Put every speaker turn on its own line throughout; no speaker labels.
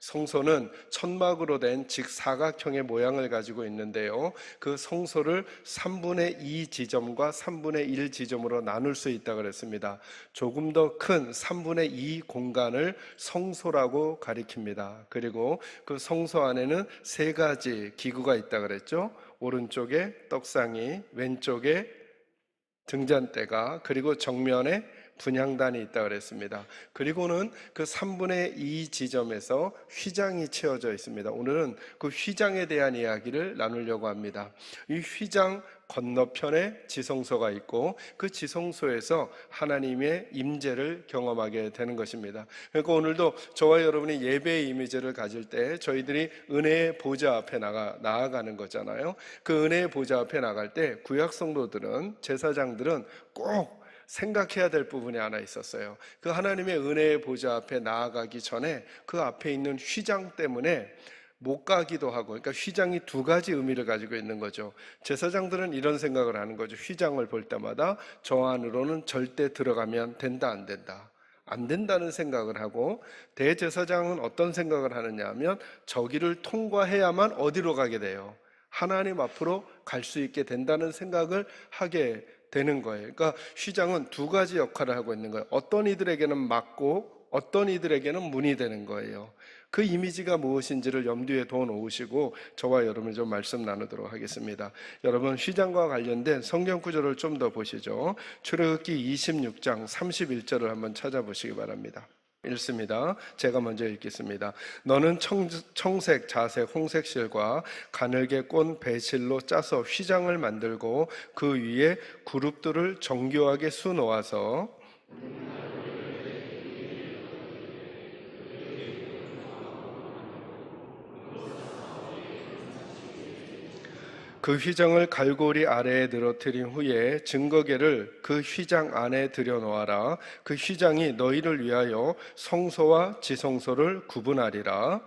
성소는 천막으로 된 직사각형의 모양을 가지고 있는데요, 그 성소를 3분의 2 지점과 3분의 1 지점으로 나눌 수 있다고 그랬습니다. 조금 더 큰 3분의 2 공간을 성소라고 가리킵니다. 그리고 그 성소 안에는 3가지 기구가 있다고 그랬죠. 오른쪽에 떡상이, 왼쪽에 등잔대가, 그리고 정면에 분향단이 있다고 그랬습니다. 그리고는 그 3분의 2 지점에서 휘장이 채워져 있습니다. 오늘은 그 휘장에 대한 이야기를 나누려고 합니다. 이 휘장 건너편에 지성소가 있고, 그 지성소에서 하나님의 임재를 경험하게 되는 것입니다. 그러니까 오늘도 저와 여러분이 예배의 이미지를 가질 때 저희들이 은혜의 보좌 앞에 나아가는 거잖아요. 그 은혜의 보좌 앞에 나갈 때 구약 성도들은, 제사장들은 꼭 생각해야 될 부분이 하나 있었어요. 그 하나님의 은혜의 보좌 앞에 나아가기 전에 그 앞에 있는 휘장 때문에 못 가기도 하고, 그러니까 휘장이 2가지 의미를 가지고 있는 거죠. 제사장들은 이런 생각을 하는 거죠. 휘장을 볼 때마다 저 안으로는 절대 들어가면 된다, 안 된다, 안 된다는 생각을 하고, 대제사장은 어떤 생각을 하느냐 하면 저기를 통과해야만 어디로 가게 돼요? 하나님 앞으로 갈 수 있게 된다는 생각을 하게 되는 거예요. 그러니까 휘장은 2가지 역할을 하고 있는 거예요. 어떤 이들에게는 막고 어떤 이들에게는 문이 되는 거예요. 그 이미지가 무엇인지를 염두에 둬 놓으시고 저와 여러분 좀 말씀 나누도록 하겠습니다. 여러분, 휘장과 관련된 성경 구절을 좀 더 보시죠. 출애굽기 26장 31절을 한번 찾아보시기 바랍니다. 읽습니다. 제가 먼저 읽겠습니다. 너는 청색, 자색, 홍색 실과 가늘게 꼰 배실로 짜서 휘장을 만들고 그 위에 그룹들을 정교하게 수놓아서 그 휘장을 갈고리 아래에 늘어뜨린 후에 증거궤를 그 휘장 안에 들여놓아라. 그 휘장이 너희를 위하여 성소와 지성소를 구분하리라.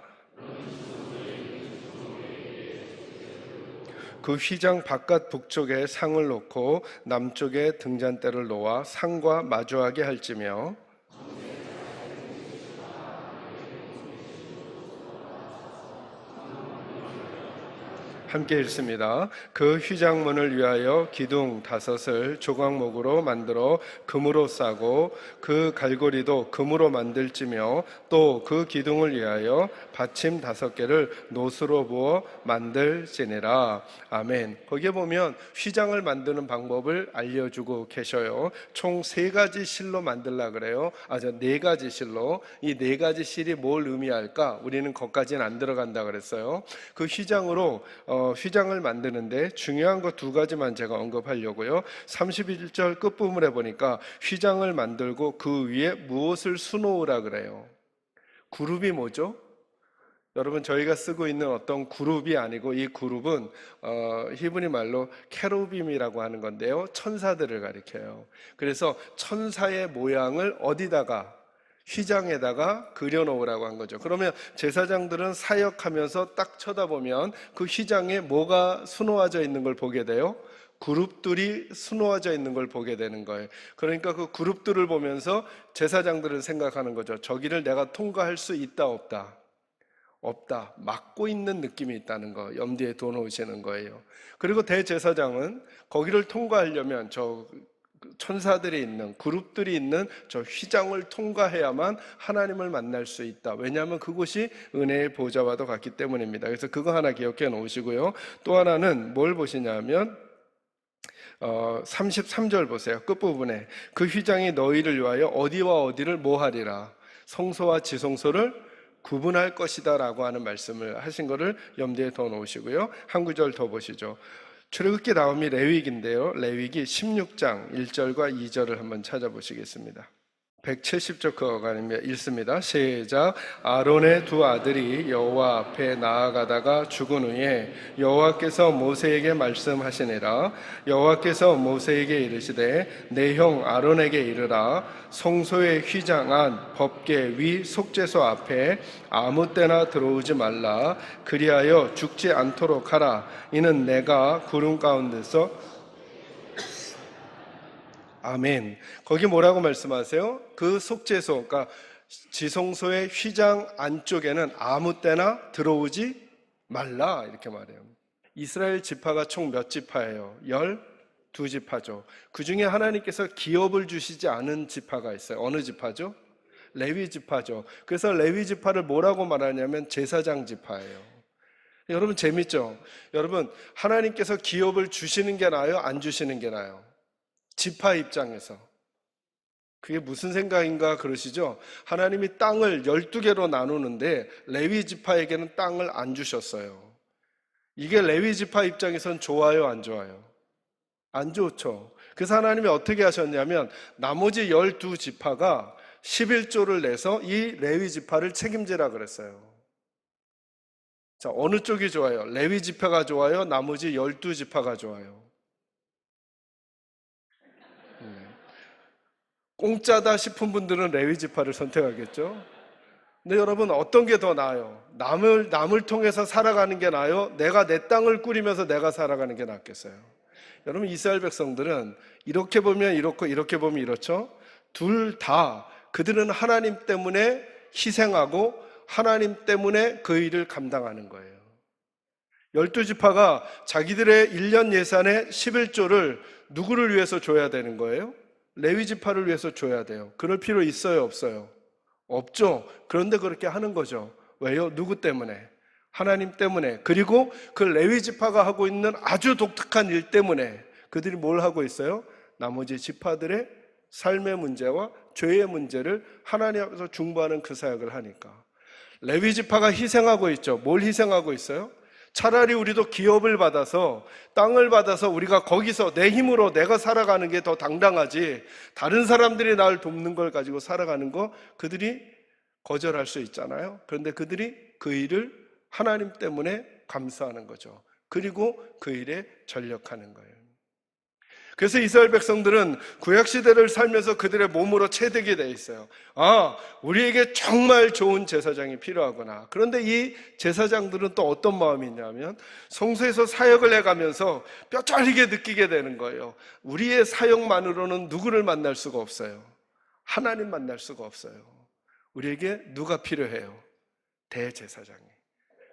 그 휘장 바깥 북쪽에 상을 놓고 남쪽에 등잔대를 놓아 상과 마주하게 할지며, 함께 읽습니다. 그 휘장문을 위하여 기둥 5을 조각목으로 만들어 금으로 싸고 그 갈고리도 금으로 만들지며, 또 그 기둥을 위하여 받침 5개를 노수로 부어 만들지니라. 아멘. 거기에 보면 휘장을 만드는 방법을 알려주고 계셔요. 총 3가지 실로 만들라 그래요. 4가지 실로. 이 4가지 실이 뭘 의미할까? 우리는 거기까지는 안 들어간다 그랬어요. 그 휘장으로 휘장을 만드는데 중요한 거 2가지만 제가 언급하려고요. 31절 끝부분에 보니까 휘장을 만들고 그 위에 무엇을 수놓으라 그래요. 그룹이 뭐죠? 여러분, 저희가 쓰고 있는 어떤 그룹이 아니고, 이 그룹은 히브리 말로 케루빔이라고 하는 건데요, 천사들을 가리켜요. 그래서 천사의 모양을 어디다가? 휘장에다가 그려놓으라고 한 거죠. 그러면 제사장들은 사역하면서 딱 쳐다보면 그 휘장에 뭐가 수놓아져 있는 걸 보게 돼요? 그룹들이 수놓아져 있는 걸 보게 되는 거예요. 그러니까 그 그룹들을 보면서 제사장들은 생각하는 거죠. 저기를 내가 통과할 수 있다, 없다? 없다. 막고 있는 느낌이 있다는 거 염두에 둬 놓으시는 거예요. 그리고 대제사장은 거기를 통과하려면 저 천사들이 있는, 그룹들이 있는 저 휘장을 통과해야만 하나님을 만날 수 있다. 왜냐하면 그곳이 은혜의 보좌와도 같기 때문입니다. 그래서 그거 하나 기억해 놓으시고요. 또 하나는 뭘 보시냐면 33절 보세요. 끝부분에 그 휘장이 너희를 위하여 어디와 어디를 뭐 하리라? 성소와 지성소를 구분할 것이다 라고 하는 말씀을 하신 것을 염두에 더 놓으시고요. 한 구절 더 보시죠. 출애굽기 다음이 레위기인데요, 레위기 16장 1절과 2절을 한번 찾아보시겠습니다. 170쪽 그어가며 읽습니다. 시작. 아론의 2 아들이 여호와 앞에 나아가다가 죽은 후에 여호와께서 모세에게 말씀하시니라. 여호와께서 모세에게 이르시되 내 형 아론에게 이르라. 성소의 휘장 안 법궤 위 속죄소 앞에 아무 때나 들어오지 말라. 그리하여 죽지 않도록 하라. 이는 내가 구름 가운데서 아멘. 거기 뭐라고 말씀하세요? 그 속죄소, 그러니까 지성소의 휘장 안쪽에는 아무 때나 들어오지 말라 이렇게 말해요. 이스라엘 지파가 총 몇 지파예요? 12지파죠. 그 중에 하나님께서 기업을 주시지 않은 지파가 있어요. 어느 지파죠? 레위 지파죠. 그래서 레위 지파를 뭐라고 말하냐면 제사장 지파예요. 여러분 재밌죠? 여러분 하나님께서 기업을 주시는 게 나아요? 안 주시는 게 나아요? 지파 입장에서 그게 무슨 생각인가 그러시죠? 하나님이 땅을 12개로 나누는데 레위 지파에게는 땅을 안 주셨어요. 이게 레위 지파 입장에선 좋아요, 안 좋아요? 안 좋죠. 그래서 하나님이 어떻게 하셨냐면 나머지 12지파가 11조를 내서 이 레위 지파를 책임지라 그랬어요. 자, 어느 쪽이 좋아요? 레위 지파가 좋아요? 나머지 12지파가 좋아요? 공짜다 싶은 분들은 레위 지파를 선택하겠죠? 근데 여러분 어떤 게 더 나아요? 남을 통해서 살아가는 게 나아요? 내가 내 땅을 꾸리면서 내가 살아가는 게 낫겠어요? 여러분 이스라엘 백성들은 이렇게 보면 이렇고 이렇게 보면 이렇죠? 둘 다 그들은 하나님 때문에 희생하고 하나님 때문에 그 일을 감당하는 거예요. 12지파가 자기들의 1년 예산의 11조를 누구를 위해서 줘야 되는 거예요? 레위 지파를 위해서 줘야 돼요. 그럴 필요 있어요, 없어요? 없죠. 그런데 그렇게 하는 거죠. 왜요? 누구 때문에? 하나님 때문에. 그리고 그 레위 지파가 하고 있는 아주 독특한 일 때문에 그들이 뭘 하고 있어요? 나머지 지파들의 삶의 문제와 죄의 문제를 하나님 앞에서 중보하는 그 사역을 하니까. 레위 지파가 희생하고 있죠. 뭘 희생하고 있어요? 차라리 우리도 기업을 받아서 땅을 받아서 우리가 거기서 내 힘으로 내가 살아가는 게 더 당당하지 다른 사람들이 나를 돕는 걸 가지고 살아가는 거 그들이 거절할 수 있잖아요. 그런데 그들이 그 일을 하나님 때문에 감수하는 거죠. 그리고 그 일에 전력하는 거예요. 그래서 이스라엘 백성들은 구약시대를 살면서 그들의 몸으로 체득이 돼 있어요. 아, 우리에게 정말 좋은 제사장이 필요하구나. 그런데 이 제사장들은 또 어떤 마음이 있냐면 성소에서 사역을 해가면서 뼈 저리게 느끼게 되는 거예요. 우리의 사역만으로는 누구를 만날 수가 없어요. 하나님 만날 수가 없어요. 우리에게 누가 필요해요? 대제사장이.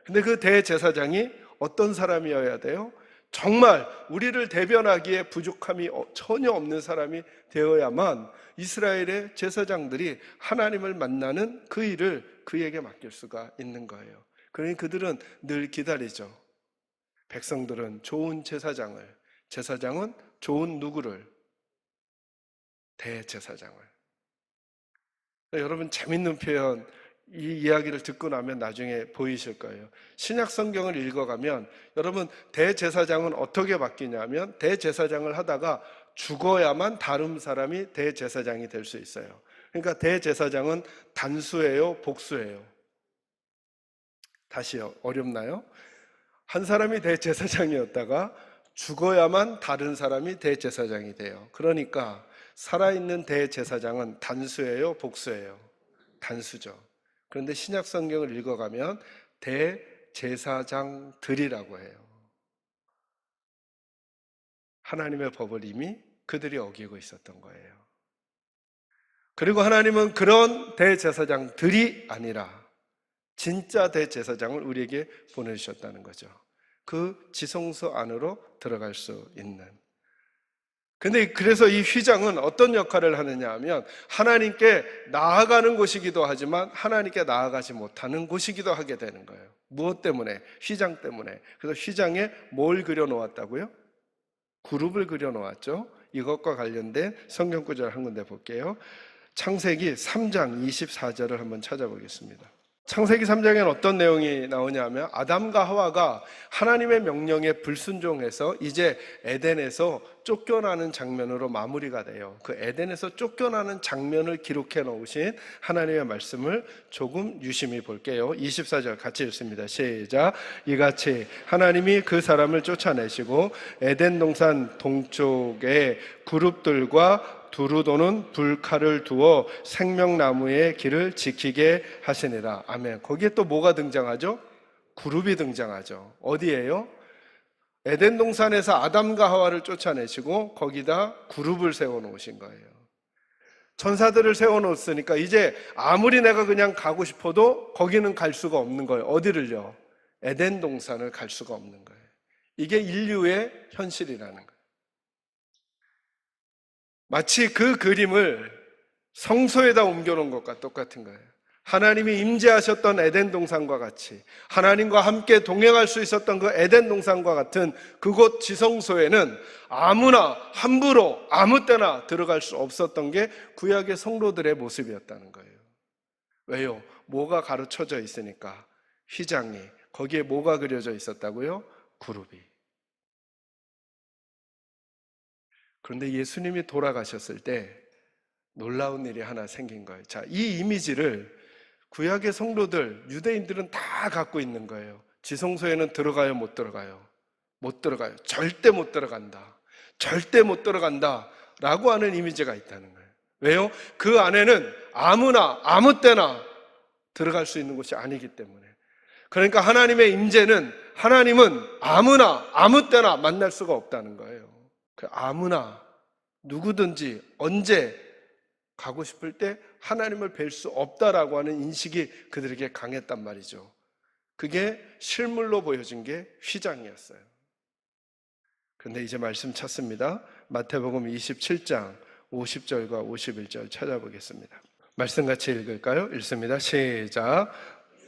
근데 그 대제사장이 어떤 사람이어야 돼요? 정말 우리를 대변하기에 부족함이 전혀 없는 사람이 되어야만 이스라엘의 제사장들이 하나님을 만나는 그 일을 그에게 맡길 수가 있는 거예요. 그러니 그들은 늘 기다리죠. 백성들은 좋은 제사장을, 제사장은 좋은 누구를? 대제사장을. 여러분 재밌는 표현, 이 이야기를 듣고 나면 나중에 보이실 거예요. 신약 성경을 읽어가면 여러분 대제사장은 어떻게 바뀌냐면 대제사장을 하다가 죽어야만 다른 사람이 대제사장이 될 수 있어요. 그러니까 대제사장은 단수예요, 복수예요? 다시요, 어렵나요? 한 사람이 대제사장이었다가 죽어야만 다른 사람이 대제사장이 돼요. 그러니까 살아있는 대제사장은 단수예요, 복수예요? 단수죠. 그런데 신약 성경을 읽어가면 대제사장들이라고 해요. 하나님의 법을 이미 그들이 어기고 있었던 거예요. 그리고 하나님은 그런 대제사장들이 아니라 진짜 대제사장을 우리에게 보내주셨다는 거죠. 그 지성소 안으로 들어갈 수 있는. 근데 그래서 이 휘장은 어떤 역할을 하느냐 하면 하나님께 나아가는 곳이기도 하지만 하나님께 나아가지 못하는 곳이기도 하게 되는 거예요. 무엇 때문에? 휘장 때문에. 그래서 휘장에 뭘 그려 놓았다고요? 그룹을 그려 놓았죠. 이것과 관련된 성경 구절 한 군데 볼게요. 창세기 3장 24절을 한번 찾아보겠습니다. 창세기 3장에는 어떤 내용이 나오냐면 아담과 하와가 하나님의 명령에 불순종해서 이제 에덴에서 쫓겨나는 장면으로 마무리가 돼요. 그 에덴에서 쫓겨나는 장면을 기록해 놓으신 하나님의 말씀을 조금 유심히 볼게요. 24절 같이 읽습니다. 시작. 이같이 하나님이 그 사람을 쫓아내시고 에덴 동산 동쪽에 그룹들과 두루 도는 불칼을 두어 생명나무의 길을 지키게 하시니라. 아멘. 거기에 또 뭐가 등장하죠? 그룹이 등장하죠. 어디예요? 에덴 동산에서 아담과 하와를 쫓아내시고 거기다 그룹을 세워 놓으신 거예요. 천사들을 세워놓았으니까 이제 아무리 내가 그냥 가고 싶어도 거기는 갈 수가 없는 거예요. 어디를요? 에덴 동산을 갈 수가 없는 거예요. 이게 인류의 현실이라는 거예요. 마치 그 그림을 성소에다 옮겨놓은 것과 똑같은 거예요. 하나님이 임재하셨던 에덴 동산과 같이 하나님과 함께 동행할 수 있었던 그 에덴 동산과 같은 그곳 지성소에는 아무나 함부로 아무 때나 들어갈 수 없었던 게 구약의 성도들의 모습이었다는 거예요. 왜요? 뭐가 가르쳐져 있으니까. 휘장이. 거기에 뭐가 그려져 있었다고요? 구룹이. 그런데 예수님이 돌아가셨을 때 놀라운 일이 하나 생긴 거예요. 자, 이 이미지를 구약의 성도들, 유대인들은 다 갖고 있는 거예요. 지성소에는 들어가요, 못 들어가요? 못 들어가요. 절대 못 들어간다. 절대 못 들어간다. 라고 하는 이미지가 있다는 거예요. 왜요? 그 안에는 아무나, 아무 때나 들어갈 수 있는 곳이 아니기 때문에. 그러니까 하나님의 임재는, 하나님은 아무나, 아무 때나 만날 수가 없다는 거예요. 아무나, 누구든지, 언제, 가고 싶을 때 하나님을 뵐 수 없다라고 하는 인식이 그들에게 강했단 말이죠. 그게 실물로 보여진 게 휘장이었어요. 그런데 이제 말씀 찾습니다. 마태복음 27장 50절과 51절 찾아보겠습니다. 말씀 같이 읽을까요? 읽습니다. 시작.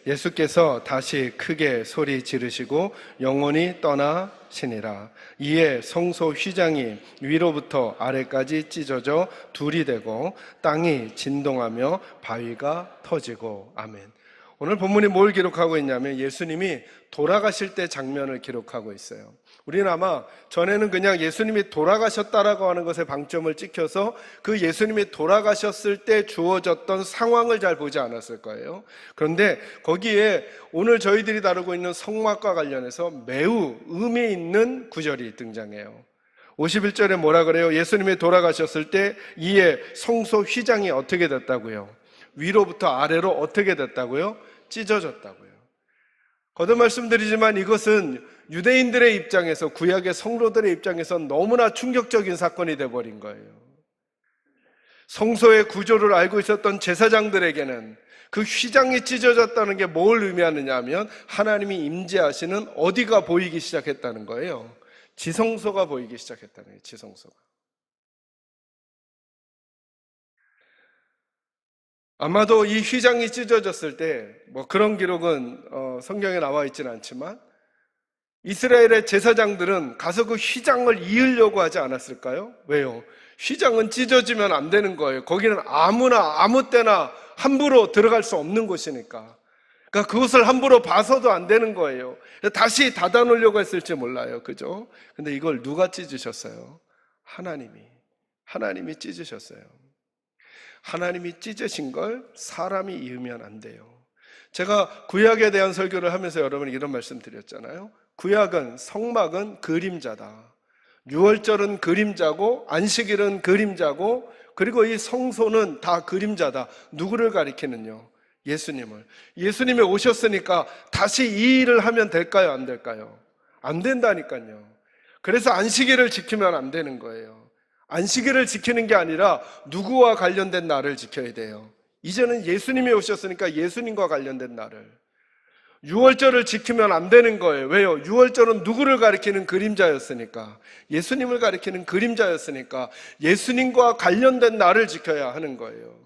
예수께서 다시 크게 소리 지르시고 영원히 떠나시니라. 이에 성소 휘장이 위로부터 아래까지 찢어져 둘이 되고 땅이 진동하며 바위가 터지고. 아멘. 오늘 본문이 뭘 기록하고 있냐면 예수님이 돌아가실 때 장면을 기록하고 있어요. 우리는 아마 전에는 그냥 예수님이 돌아가셨다라고 하는 것에 방점을 찍혀서 그 예수님이 돌아가셨을 때 주어졌던 상황을 잘 보지 않았을 거예요. 그런데 거기에 오늘 저희들이 다루고 있는 성막과 관련해서 매우 의미 있는 구절이 등장해요. 51절에 뭐라 그래요? 예수님이 돌아가셨을 때 이에 성소 휘장이 어떻게 됐다고요? 위로부터 아래로 어떻게 됐다고요? 찢어졌다고요. 거듭 말씀드리지만 이것은 유대인들의 입장에서, 구약의 성도들의 입장에서 너무나 충격적인 사건이 되어버린 거예요. 성소의 구조를 알고 있었던 제사장들에게는 그 휘장이 찢어졌다는 게 뭘 의미하느냐 하면 하나님이 임재하시는 어디가 보이기 시작했다는 거예요. 지성소가 보이기 시작했다는 거예요. 지성소가. 아마도 이 휘장이 찢어졌을 때 뭐 그런 기록은 성경에 나와 있지는 않지만 이스라엘의 제사장들은 가서 그 휘장을 이으려고 하지 않았을까요? 왜요? 휘장은 찢어지면 안 되는 거예요. 거기는 아무나 아무 때나 함부로 들어갈 수 없는 곳이니까. 그러니까 그것을 함부로 봐서도 안 되는 거예요. 다시 닫아 놓으려고 했을지 몰라요. 그죠? 근데 이걸 누가 찢으셨어요? 하나님이 찢으셨어요. 하나님이 찢으신 걸 사람이 이으면 안 돼요. 제가 구약에 대한 설교를 하면서 여러분 이런 말씀 드렸잖아요. 구약은, 성막은 그림자다. 유월절은 그림자고 안식일은 그림자고 그리고 이 성소는 다 그림자다. 누구를 가리키는요? 예수님을. 예수님이 오셨으니까 다시 이 일을 하면 될까요? 안 될까요? 안 된다니까요. 그래서 안식일을 지키면 안 되는 거예요. 안식일을 지키는 게 아니라 누구와 관련된 날을 지켜야 돼요. 이제는 예수님이 오셨으니까 예수님과 관련된 날을. 유월절을 지키면 안 되는 거예요. 왜요? 유월절은 누구를 가리키는 그림자였으니까, 예수님을 가리키는 그림자였으니까 예수님과 관련된 날을 지켜야 하는 거예요.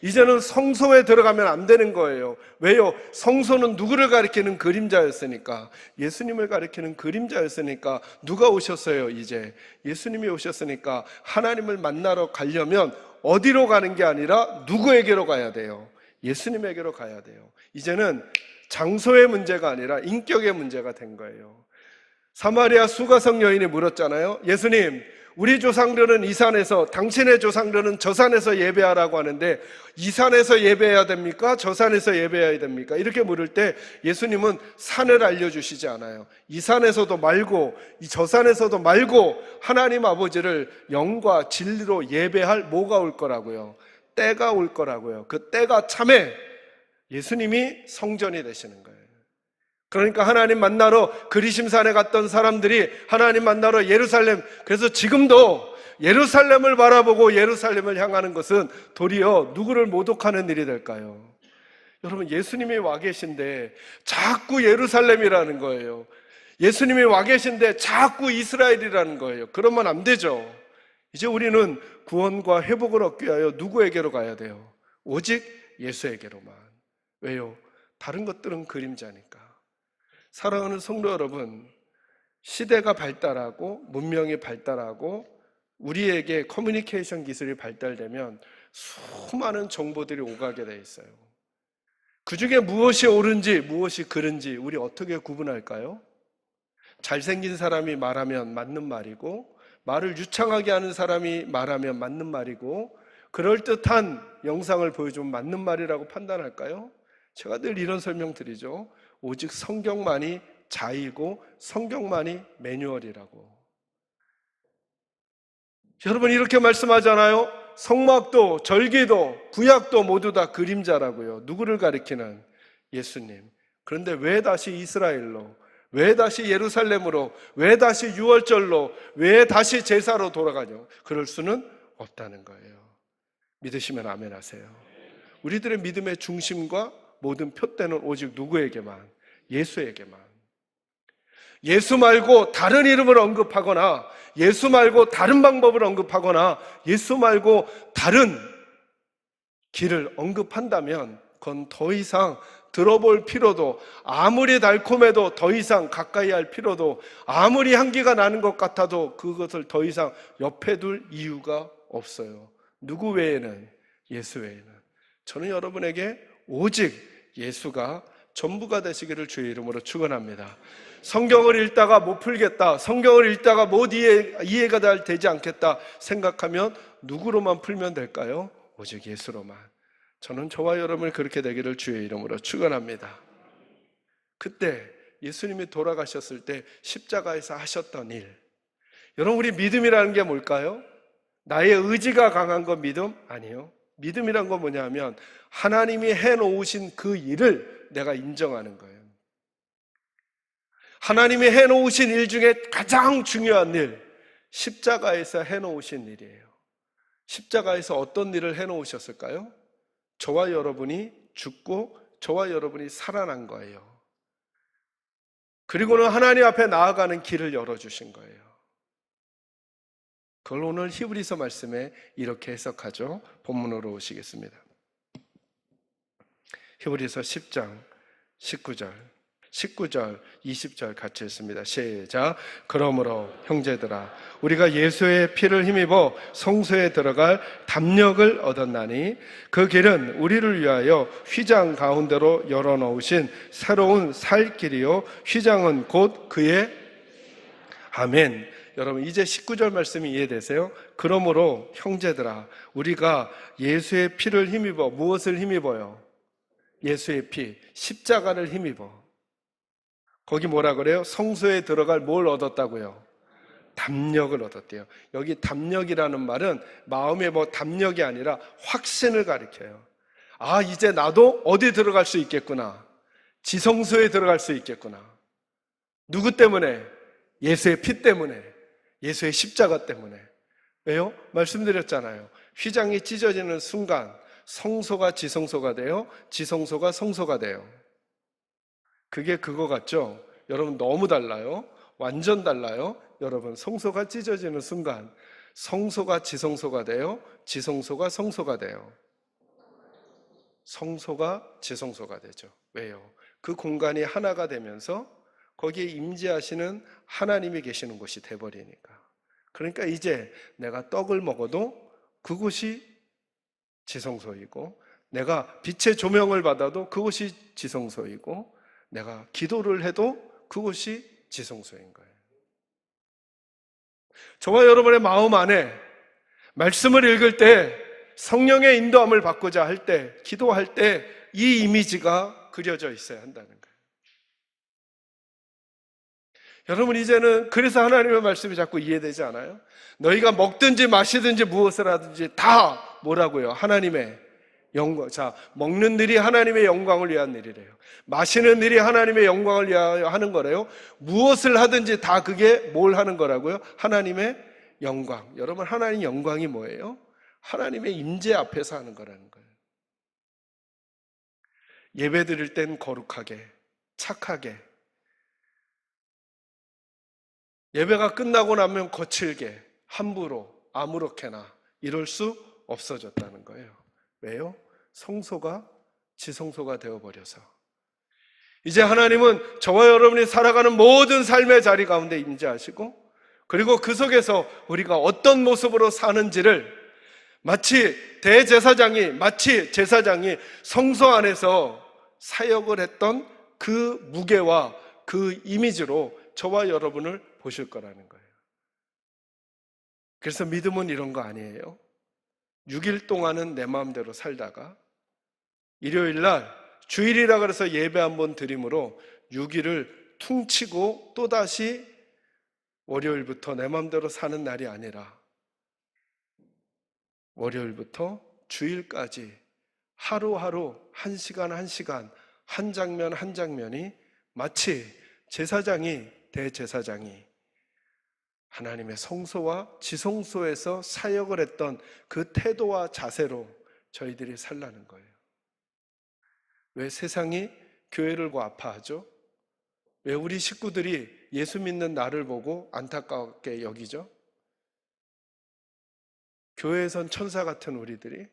이제는 성소에 들어가면 안 되는 거예요. 왜요? 성소는 누구를 가리키는 그림자였으니까, 예수님을 가리키는 그림자였으니까. 누가 오셨어요? 이제 예수님이 오셨으니까 하나님을 만나러 가려면 어디로 가는 게 아니라 누구에게로 가야 돼요? 예수님에게로 가야 돼요. 이제는 장소의 문제가 아니라 인격의 문제가 된 거예요. 사마리아 수가성 여인이 물었잖아요. 예수님, 우리 조상들은 이 산에서, 당신의 조상들은 저 산에서 예배하라고 하는데 이 산에서 예배해야 됩니까? 저 산에서 예배해야 됩니까? 이렇게 물을 때 예수님은 산을 알려주시지 않아요. 이 산에서도 말고 저 산에서도 말고 하나님 아버지를 영과 진리로 예배할 뭐가 올 거라고요? 때가 올 거라고요. 그 때가 참에 예수님이 성전이 되시는 거예요. 그러니까 하나님 만나러 그리심산에 갔던 사람들이 하나님 만나러 예루살렘, 그래서 지금도 예루살렘을 바라보고 예루살렘을 향하는 것은 도리어 누구를 모독하는 일이 될까요? 여러분, 예수님이 와 계신데 자꾸 예루살렘이라는 거예요. 예수님이 와 계신데 자꾸 이스라엘이라는 거예요. 그러면 안 되죠. 이제 우리는 구원과 회복을 얻기 위하여 누구에게로 가야 돼요? 오직 예수에게로만. 왜요? 다른 것들은 그림자니까. 사랑하는 성도 여러분, 시대가 발달하고 문명이 발달하고 우리에게 커뮤니케이션 기술이 발달되면 수많은 정보들이 오가게 돼 있어요. 그 중에 무엇이 옳은지 무엇이 그른지 우리 어떻게 구분할까요? 잘생긴 사람이 말하면 맞는 말이고, 말을 유창하게 하는 사람이 말하면 맞는 말이고, 그럴듯한 영상을 보여주면 맞는 말이라고 판단할까요? 제가 늘 이런 설명 드리죠. 오직 성경만이 자이고 성경만이 매뉴얼이라고. 여러분, 이렇게 말씀하잖아요. 성막도 절기도 구약도 모두 다 그림자라고요. 누구를 가리키는? 예수님. 그런데 왜 다시 이스라엘로, 왜 다시 예루살렘으로, 왜 다시 유월절로, 왜 다시 제사로 돌아가죠? 그럴 수는 없다는 거예요. 믿으시면 아멘 하세요. 우리들의 믿음의 중심과 모든 표대는 오직 누구에게만? 예수에게만. 예수 말고 다른 이름을 언급하거나, 예수 말고 다른 방법을 언급하거나, 예수 말고 다른 길을 언급한다면 그건 더 이상 들어볼 필요도, 아무리 달콤해도 더 이상 가까이 할 필요도, 아무리 향기가 나는 것 같아도 그것을 더 이상 옆에 둘 이유가 없어요. 누구 외에는? 예수 외에는. 저는 여러분에게 오직 예수가 전부가 되시기를 주의 이름으로 축원합니다. 성경을 읽다가 못 풀겠다, 성경을 읽다가 못 이해가 되지 않겠다 생각하면 누구로만 풀면 될까요? 오직 예수로만. 저는 저와 여러분이 그렇게 되기를 주의 이름으로 축원합니다. 그때 예수님이 돌아가셨을 때 십자가에서 하셨던 일, 여러분, 우리 믿음이라는 게 뭘까요? 나의 의지가 강한 건 믿음? 아니요. 믿음이란 건 뭐냐면 하나님이 해놓으신 그 일을 내가 인정하는 거예요. 하나님이 해놓으신 일 중에 가장 중요한 일, 십자가에서 해놓으신 일이에요. 십자가에서 어떤 일을 해놓으셨을까요? 저와 여러분이 죽고 저와 여러분이 살아난 거예요. 그리고는 하나님 앞에 나아가는 길을 열어주신 거예요. 그걸 오늘 히브리서 말씀에 이렇게 해석하죠. 본문으로 오시겠습니다. 히브리서 10장 19절, 20절 같이 읽습니다. 시작. 그러므로 형제들아, 우리가 예수의 피를 힘입어 성소에 들어갈 담력을 얻었나니 그 길은 우리를 위하여 휘장 가운데로 열어놓으신 새로운 살 길이요, 휘장은 곧 그의 아멘. 여러분, 이제 19절 말씀이 이해되세요? 그러므로 형제들아, 우리가 예수의 피를 힘입어, 무엇을 힘입어요? 예수의 피, 십자가를 힘입어. 거기 뭐라 그래요? 성소에 들어갈 뭘 얻었다고요? 담력을 얻었대요. 여기 담력이라는 말은 마음의 담력이 아니라 확신을 가리켜요. 아, 이제 나도 어디 들어갈 수 있겠구나. 지성소에 들어갈 수 있겠구나. 누구 때문에? 예수의 피 때문에, 예수의 십자가 때문에. 왜요? 말씀드렸잖아요. 휘장이 찢어지는 순간 성소가 지성소가 돼요, 지성소가 성소가 돼요. 그게 그거 같죠? 여러분, 너무 달라요. 완전 달라요. 여러분, 성소가 찢어지는 순간 성소가 지성소가 돼요, 지성소가 성소가 돼요. 성소가 지성소가 되죠. 왜요? 그 공간이 하나가 되면서 거기에 임재하시는 하나님이 계시는 곳이 돼버리니까. 그러니까 이제 내가 떡을 먹어도 그곳이 지성소이고, 내가 빛의 조명을 받아도 그곳이 지성소이고, 내가 기도를 해도 그곳이 지성소인 거예요. 저와 여러분의 마음 안에 말씀을 읽을 때, 성령의 인도함을 받고자 할 때, 기도할 때 이 이미지가 그려져 있어야 한다는 거예요. 여러분, 이제는 그래서 하나님의 말씀이 자꾸 이해되지 않아요? 너희가 먹든지 마시든지 무엇을 하든지 다 뭐라고요? 하나님의 영광. 자, 먹는 일이 하나님의 영광을 위한 일이래요. 마시는 일이 하나님의 영광을 위하여 하는 거래요. 무엇을 하든지 다 그게 뭘 하는 거라고요? 하나님의 영광. 여러분, 하나님 영광이 뭐예요? 하나님의 임재 앞에서 하는 거라는 거예요. 예배 드릴 땐 거룩하게, 착하게, 예배가 끝나고 나면 거칠게, 함부로, 아무렇게나 이럴 수 없어졌다는 거예요. 왜요? 성소가 지성소가 되어버려서. 이제 하나님은 저와 여러분이 살아가는 모든 삶의 자리 가운데 임재하시고, 그리고 그 속에서 우리가 어떤 모습으로 사는지를 마치 제사장이 성소 안에서 사역을 했던 그 무게와 그 이미지로 저와 여러분을 보실 거라는 거예요. 그래서 믿음은 이런 거 아니에요. 6일 동안은 내 마음대로 살다가 일요일 날 주일이라 그래서 예배 한번 드림으로 6일을 퉁치고 또다시 월요일부터 내 마음대로 사는 날이 아니라 월요일부터 주일까지 하루하루 한 시간 한 시간 한 장면 한 장면이 마치 대제사장이 하나님의 성소와 지성소에서 사역을 했던 그 태도와 자세로 저희들이 살라는 거예요. 왜 세상이 교회를 아파하죠? 왜 우리 식구들이 예수 믿는 나를 보고 안타깝게 여기죠? 교회에선 천사 같은 우리들이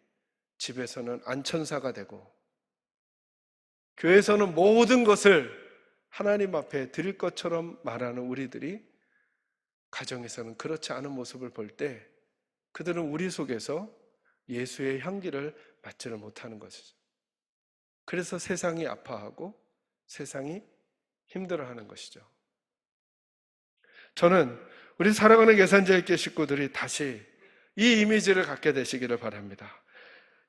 집에서는 안천사가 되고, 교회에서는 모든 것을 하나님 앞에 드릴 것처럼 말하는 우리들이 가정에서는 그렇지 않은 모습을 볼 때 그들은 우리 속에서 예수의 향기를 맡지를 못하는 것이죠. 그래서 세상이 아파하고 세상이 힘들어하는 것이죠. 저는 우리 사랑하는 계산자의 식구들이 다시 이 이미지를 갖게 되시기를 바랍니다.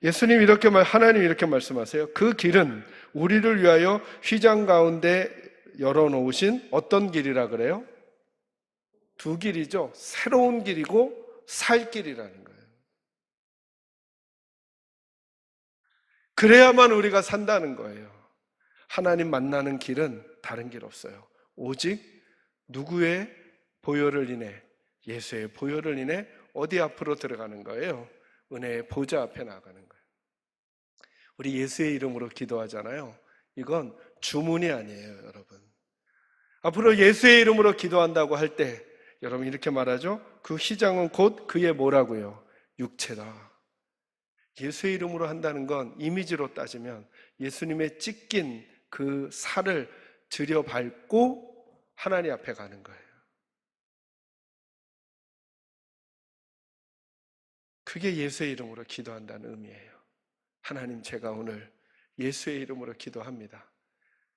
하나님 이렇게 말씀하세요. 그 길은 우리를 위하여 휘장 가운데 열어놓으신 어떤 길이라 그래요? 두 길이죠. 새로운 길이고 살 길이라는 거예요. 그래야만 우리가 산다는 거예요. 하나님 만나는 길은 다른 길 없어요. 오직 누구의 보혈을 인해, 예수의 보혈을 인해 어디 앞으로 들어가는 거예요? 은혜의 보좌 앞에 나가는 거예요. 우리 예수의 이름으로 기도하잖아요. 이건 주문이 아니에요, 여러분. 앞으로 예수의 이름으로 기도한다고 할 때 여러분 이렇게 말하죠. 그 휘장은 곧 그의 뭐라고요? 육체다. 예수의 이름으로 한다는 건 이미지로 따지면 예수님의 찢긴 그 살을 들여밟고 하나님 앞에 가는 거예요. 그게 예수의 이름으로 기도한다는 의미예요. 하나님, 제가 오늘 예수의 이름으로 기도합니다.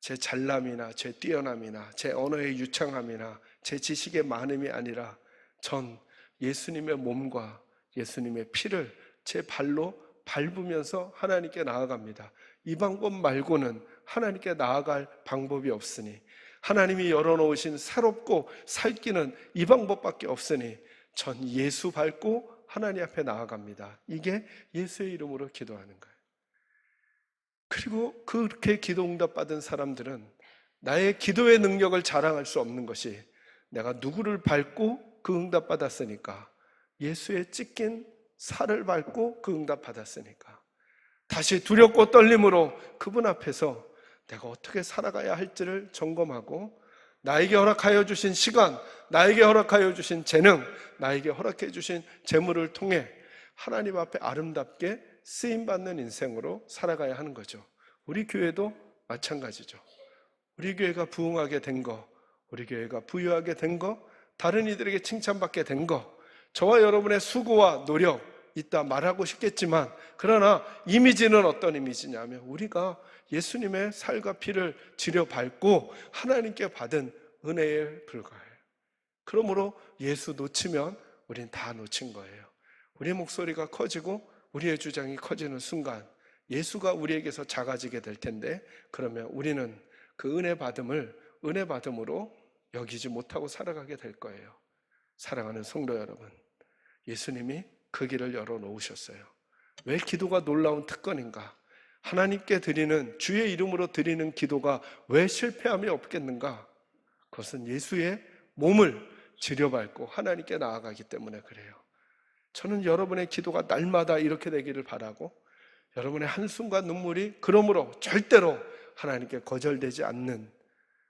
제 잘남이나 제 뛰어남이나 제 언어의 유창함이나 제 지식의 많음이 아니라 전 예수님의 몸과 예수님의 피를 제 발로 밟으면서 하나님께 나아갑니다. 이 방법 말고는 하나님께 나아갈 방법이 없으니, 하나님이 열어놓으신 새롭고 살기는 이 방법밖에 없으니 전 예수 밟고 하나님 앞에 나아갑니다. 이게 예수의 이름으로 기도하는 거예요. 그리고 그렇게 기도 응답 받은 사람들은 나의 기도의 능력을 자랑할 수 없는 것이, 내가 누구를 밟고 그 응답 받았으니까, 예수의 찢긴 살을 밟고 그 응답 받았으니까 다시 두렵고 떨림으로 그분 앞에서 내가 어떻게 살아가야 할지를 점검하고, 나에게 허락하여 주신 시간, 나에게 허락하여 주신 재능, 나에게 허락해 주신 재물을 통해 하나님 앞에 아름답게 쓰임받는 인생으로 살아가야 하는 거죠. 우리 교회도 마찬가지죠. 우리 교회가 부흥하게 된 거, 우리 교회가 부유하게 된 거, 다른 이들에게 칭찬받게 된 거, 저와 여러분의 수고와 노력 이따 말하고 싶겠지만, 그러나 이미지는 어떤 이미지냐면 우리가 예수님의 살과 피를 지려밟고 하나님께 받은 은혜에 불과해요. 그러므로 예수 놓치면 우린 다 놓친 거예요. 우리의 목소리가 커지고 우리의 주장이 커지는 순간 예수가 우리에게서 작아지게 될 텐데, 그러면 우리는 그 은혜 받음으로 여기지 못하고 살아가게 될 거예요. 사랑하는 성도 여러분, 예수님이 그 길을 열어놓으셨어요. 왜 기도가 놀라운 특권인가? 하나님께 드리는, 주의 이름으로 드리는 기도가 왜 실패함이 없겠는가? 그것은 예수의 몸을 지려밟고 하나님께 나아가기 때문에 그래요. 저는 여러분의 기도가 날마다 이렇게 되기를 바라고, 여러분의 한숨과 눈물이 그러므로 절대로 하나님께 거절되지 않는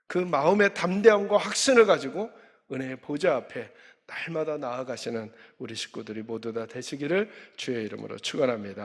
그 마음의 담대함과 확신을 가지고 은혜의 보좌 앞에 날마다 나아가시는 우리 식구들이 모두 다 되시기를 주의 이름으로 축원합니다.